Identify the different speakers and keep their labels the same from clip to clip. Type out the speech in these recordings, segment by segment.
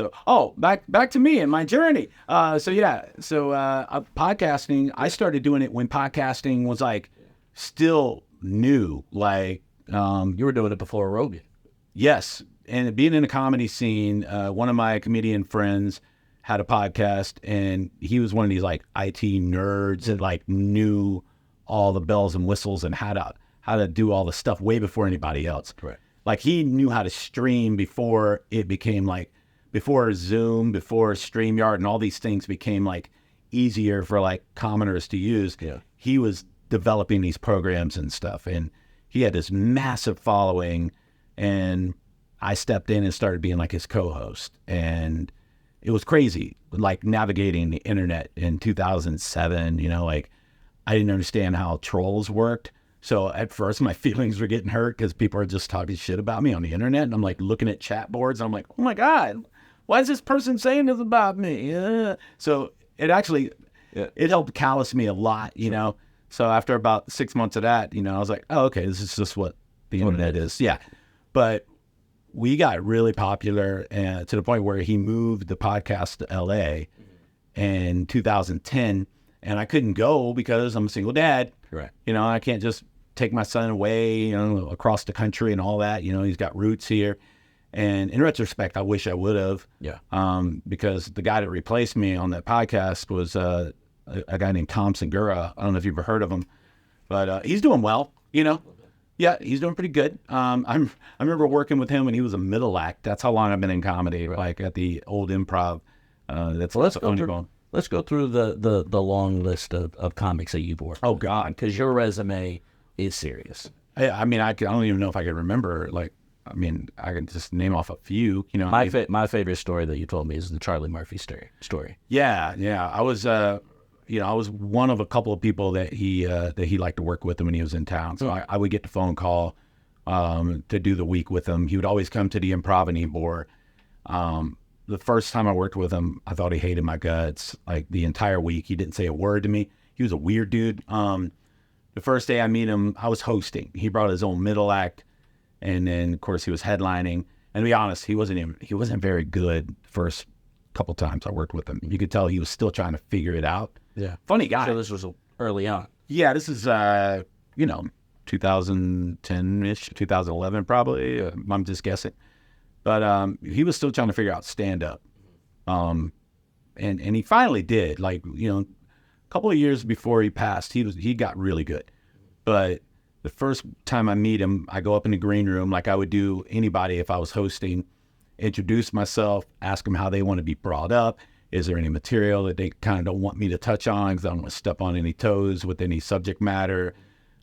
Speaker 1: So, back to me and my journey. Podcasting, I started doing it when podcasting was like still new. Like,
Speaker 2: you were doing it before Rogan.
Speaker 1: yes. And being in the comedy scene, one of my comedian friends had a podcast, and he was one of these like IT nerds that like knew all the bells and whistles and how to do all the stuff way before anybody else.
Speaker 2: Correct.
Speaker 1: Like he knew how to stream before it became like, before Zoom, before StreamYard, and all these things became like easier for like commoners to use.
Speaker 2: Yeah.
Speaker 1: He was developing these programs and stuff, and he had this massive following, and I stepped in and started being like his co-host, and it was crazy, like navigating the internet in 2007, like I didn't understand how trolls worked. So at first my feelings were getting hurt because people are just talking shit about me on the internet. And I'm like looking at chat boards and I'm like, oh my God, why is this person saying this about me? So it actually, it helped callous me a lot, you know? So after about 6 months of that, I was like, oh, okay, this is just what the internet is. Yeah. But we got really popular to the point where he moved the podcast to LA in 2010. And I couldn't go because I'm a single dad.
Speaker 2: Right.
Speaker 1: I can't just take my son away, across the country and all that. He's got roots here. And in retrospect, I wish I would have.
Speaker 2: Yeah.
Speaker 1: Because the guy that replaced me on that podcast was a guy named Tom Segura. I don't know if you've ever heard of him, but he's doing well, Yeah, he's doing pretty good. I remember working with him when he was a middle act. That's how long I've been in comedy, like at the old Improv.
Speaker 2: Let's go through the long list of comics that you've worked.
Speaker 1: Oh,
Speaker 2: with.
Speaker 1: God.
Speaker 2: Because your resume is serious.
Speaker 1: I don't even know if I can remember. I can just name off a few.
Speaker 2: My favorite story that you told me is the Charlie Murphy story.
Speaker 1: Yeah. I was, I was one of a couple of people that he liked to work with him when he was in town. So I would get the phone call to do the week with him. He would always come to the Improv in Ybor. The first time I worked with him, I thought he hated my guts. Like the entire week, he didn't say a word to me. He was a weird dude. The first day I meet him, I was hosting. He brought his own middle act, and then of course he was headlining. And to be honest, he wasn't very good the first couple times I worked with him. You could tell he was still trying to figure it out.
Speaker 2: Yeah,
Speaker 1: funny guy.
Speaker 2: So this was early on.
Speaker 1: Yeah, this is 2010-ish, 2011 probably. I'm just guessing. But he was still trying to figure out stand-up. And he finally did. Like, a couple of years before he passed, he got really good. But the first time I meet him, I go up in the green room like I would do anybody if I was hosting, introduce myself, ask them how they want to be brought up. Is there any material that they kind of don't want me to touch on because I don't want to step on any toes with any subject matter?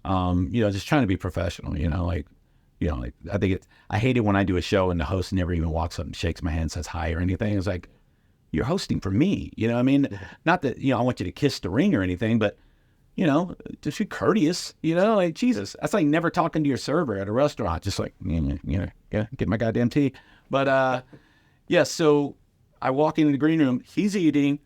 Speaker 1: Just trying to be professional, I hate it when I do a show and the host never even walks up and shakes my hand, says hi or anything. It's like, you're hosting for me, Not that, I want you to kiss the ring or anything, but, just be courteous, like, Jesus. That's like never talking to your server at a restaurant, just like, get my goddamn tea. But, so I walk into the green room, he's eating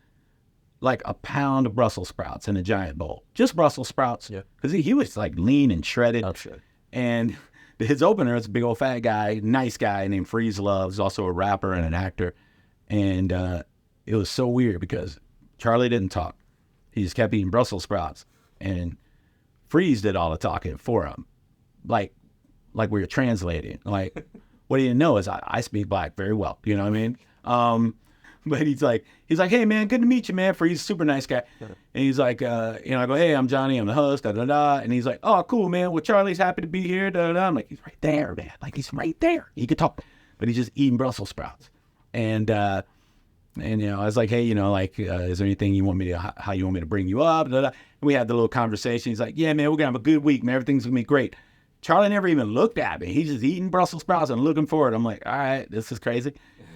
Speaker 1: like a pound of Brussels sprouts in a giant bowl. Just Brussels sprouts. Yeah. Because he was like lean and shredded.
Speaker 2: Oh, shit.
Speaker 1: And his opener is a big old fat guy, nice guy named Freeze Love. He's also a rapper and an actor. And it was so weird because Charlie didn't talk. He just kept eating Brussels sprouts. And Freeze did all the talking for him. Like we were translating. Like, what he didn't know is I speak black very well. You know what I mean? But he's like, hey man, good to meet you, man. Freeze, super nice guy. Yeah. And he's like, I go, hey, I'm Johnny, I'm the host, da da da. And he's like, oh, cool, man. Well, Charlie's happy to be here, da da da. I'm like, he's right there, man. Like, he's right there. He could talk, but he's just eating Brussels sprouts. And I was like, hey, is there anything you want me to, how you want me to bring you up? Da, da. And we had the little conversation. He's like, yeah, man, we're gonna have a good week, man. Everything's gonna be great. Charlie never even looked at me. He's just eating Brussels sprouts and looking for it. I'm like, all right, this is crazy.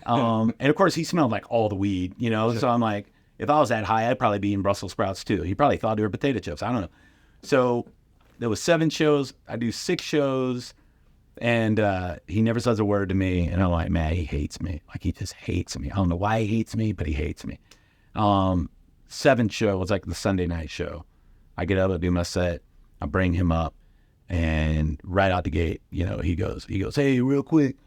Speaker 1: And of course he smelled like all the weed, Sure. So I'm like, if I was that high, I'd probably be eating Brussels sprouts too. He probably thought they were potato chips. I don't know. So there was 7 shows. I do 6 shows, and he never says a word to me. And I'm like, man, he hates me. Like, he just hates me. I don't know why he hates me, but he hates me. 7th show was like the Sunday night show. I get up, I do my set, I bring him up, and right out the gate, he goes, hey, real quick,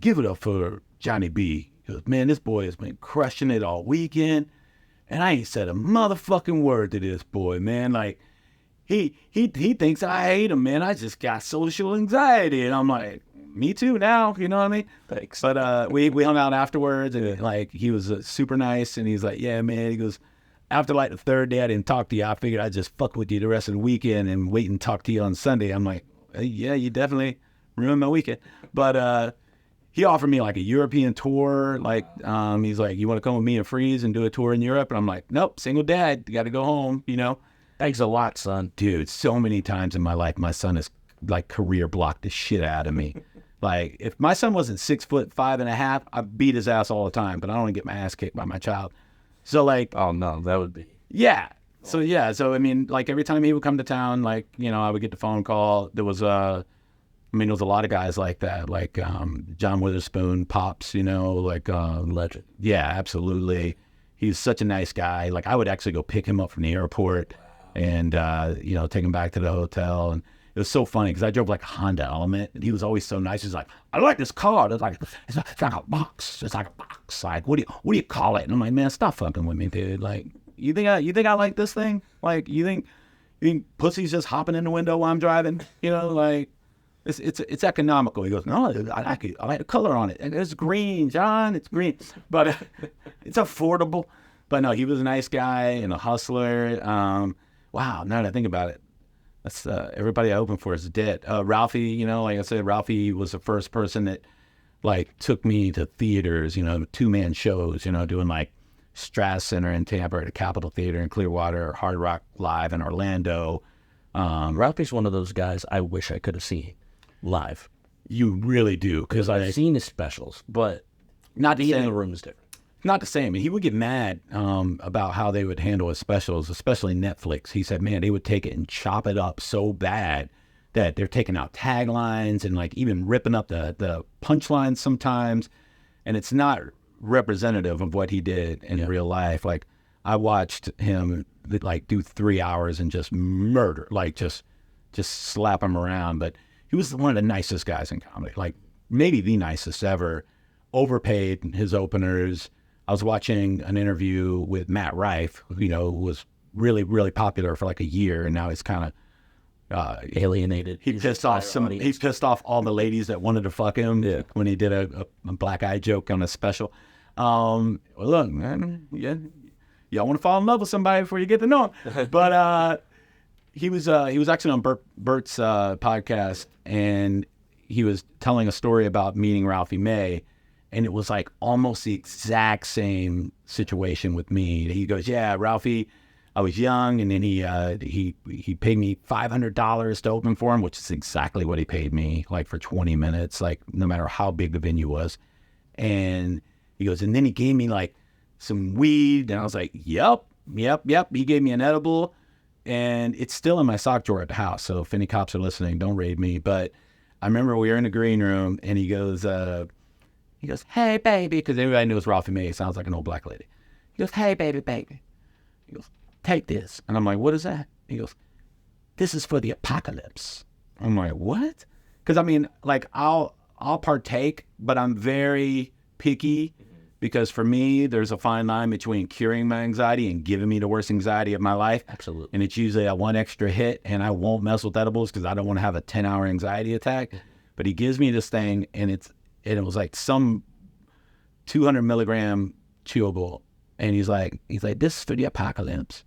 Speaker 1: give it up for Johnny B. He goes, man, this boy has been crushing it all weekend. And I ain't said a motherfucking word to this boy, man. Like, he thinks I hate him, man. I just got social anxiety. And I'm like, me too now, you know what I mean?
Speaker 2: Thanks.
Speaker 1: But we hung out afterwards, and like, he was super nice, and he's like, yeah, man. He goes, after like the third day I didn't talk to you, I figured I'd just fuck with you the rest of the weekend and wait and talk to you on Sunday. I'm like, hey, yeah, you definitely ruined my weekend. But he offered me like a European tour. Like, he's like, you want to come with me and Freeze and do a tour in Europe? And I'm like, nope, single dad, got to go home, you know?
Speaker 2: Thanks a lot, son.
Speaker 1: Dude, so many times in my life, my son has like career blocked the shit out of me. Like, if my son wasn't 6'5.5", I beat his ass all the time, but I don't want to get my ass kicked by my child. So like,
Speaker 2: Oh no, that would be.
Speaker 1: yeah. So I mean, like every time he would come to town, like, you know, I would get the phone call. There was there was a lot of guys like that, like John Witherspoon, Pops, you know, like
Speaker 2: Legend.
Speaker 1: yeah, absolutely. He's such a nice guy. Like, I would actually go pick him up from the airport and you know, take him back to the hotel. And it was so funny because I drove like a Honda Element, and he was always so nice. He's like, I like this car. It's like a box. It's like a box. Like, what do you call it? And I'm like, man, stop fucking with me, dude. Like, you think I like this thing? Like, you think pussy's just hopping in the window while I'm driving? You know, like, it's economical. He goes, no, I like it. I like the color on it. It's green, John. It's green, but it's affordable. But no, he was a nice guy and a hustler. Wow, now that I think about it, that's everybody I opened for is dead. Ralphie, you know, like I said, Ralphie was the first person that like took me to theaters, you know, 2-man shows, you know, doing like Strass Center in Tampa, or the Capitol Theater in Clearwater, or Hard Rock Live in Orlando.
Speaker 2: Ralphie's one of those guys I wish I could have seen live.
Speaker 1: You really do, because
Speaker 2: I've seen his specials, but
Speaker 1: not the
Speaker 2: being in
Speaker 1: same.
Speaker 2: the room is different.
Speaker 1: Not the same. He would get mad about how they would handle his specials, especially Netflix. He said, man, they would take it and chop it up so bad that they're taking out taglines and like even ripping up the punchlines sometimes. And it's not representative of what he did in real life. Like, I watched him like do 3 hours and just murder, like just slap him around. But he was one of the nicest guys in comedy, like maybe the nicest ever. Overpaid his openers. I was watching an interview with Matt Rife, you know, who was really, really popular for like a year, and now he's kind of
Speaker 2: alienated.
Speaker 1: He pissed off all the ladies that wanted to fuck him when he did a black eye joke on a special. Well, look, man, y'all want to fall in love with somebody before you get to know him. But he was actually on Bert's podcast, and he was telling a story about meeting Ralphie May. And it was like almost the exact same situation with me. He goes, yeah, Ralphie, I was young, and then he paid me $500 to open for him, which is exactly what he paid me, like for 20 minutes, like no matter how big the venue was. And he goes, and then he gave me like some weed, and I was like, yep. He gave me an edible, and it's still in my sock drawer at the house. So if any cops are listening, don't raid me. But I remember we were in the green room, and he goes, hey, baby, because everybody knows Ralphie May sounds like an old black lady. He goes, hey, baby. He goes, take this. And I'm like, what is that? He goes, this is for the apocalypse. I'm like, what? Because, I mean, like, I'll partake, but I'm very picky, because for me, there's a fine line between curing my anxiety and giving me the worst anxiety of my life.
Speaker 2: Absolutely.
Speaker 1: And it's usually a one extra hit, and I won't mess with edibles because I don't want to have a 10-hour anxiety attack. But he gives me this thing, and it was like some 200 milligram chewable. And he's like, this is for the apocalypse.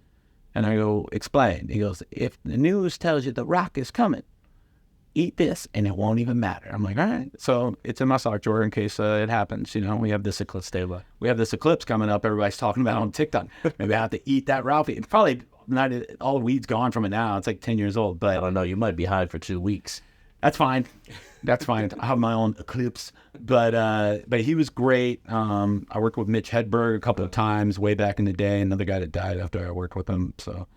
Speaker 1: And I go, explain. He goes, if the news tells you the rock is coming, eat this and it won't even matter. I'm like, all right. So it's in my sock drawer in case it happens. You know, we have this eclipse coming up. Everybody's talking about on TikTok. Maybe I have to eat that Ralphie. It's probably not all the weed's gone from it now. It's like 10 years old. But
Speaker 2: I don't know. You might be high for 2 weeks.
Speaker 1: That's fine. I have my own eclipse. But he was great. I worked with Mitch Hedberg a couple of times way back in the day. Another guy that died after I worked with him. So,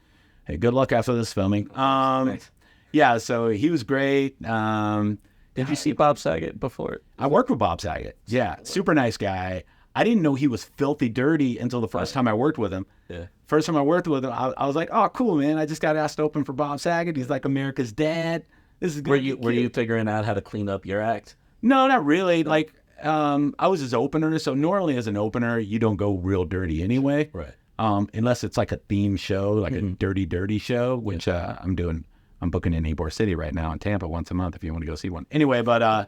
Speaker 1: hey, good luck after this filming.
Speaker 2: Nice.
Speaker 1: Yeah, so he was great.
Speaker 2: Did you see Bob Saget before?
Speaker 1: I worked with Bob Saget. Yeah, super nice guy. I didn't know he was filthy dirty until the first time I worked with him.
Speaker 2: Yeah.
Speaker 1: First time I worked with him, I was like, oh, cool, man. I just got asked to open for Bob Saget. He's like America's dad. This is good.
Speaker 2: Were you figuring out how to clean up your act?
Speaker 1: No, not really. Like, I was his opener, so normally as an opener, you don't go real dirty anyway.
Speaker 2: Right.
Speaker 1: Unless it's like a theme show, like a dirty show, which I'm doing. I'm booking in Ybor City right now in Tampa once a month if you want to go see one. Anyway, but I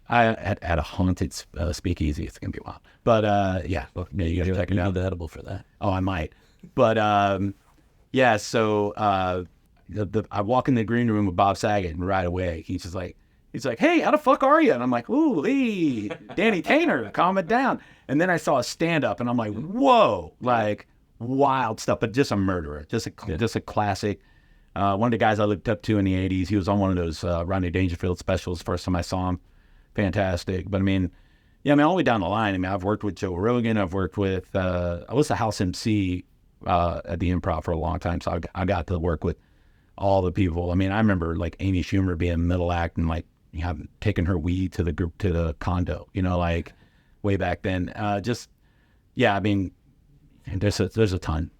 Speaker 1: at a haunted speakeasy. It's going to be wild. But yeah, you got to check it out.
Speaker 2: You need the edible for that.
Speaker 1: Oh, I might. But yeah, so I walk in the green room with Bob Saget, and right away he's like, hey, how the fuck are you? And I'm like, ooh, hey, Danny Tanner, calm it down. And then I saw a stand up, and I'm like, whoa, like wild stuff, but just a murderer, just a classic. One of the guys I looked up to in the 80s. He was on one of those Rodney Dangerfield specials. First time I saw him, fantastic. But I mean, yeah, I mean, all the way down the line. I mean, I've worked with Joe Rogan. I've worked with, I was the house MC at the Improv for a long time. So I got to work with all the people. I mean, I remember like Amy Schumer being middle act and like, you know, taking her weed to the condo, you know, like way back then. Just, yeah, I mean, there's a ton.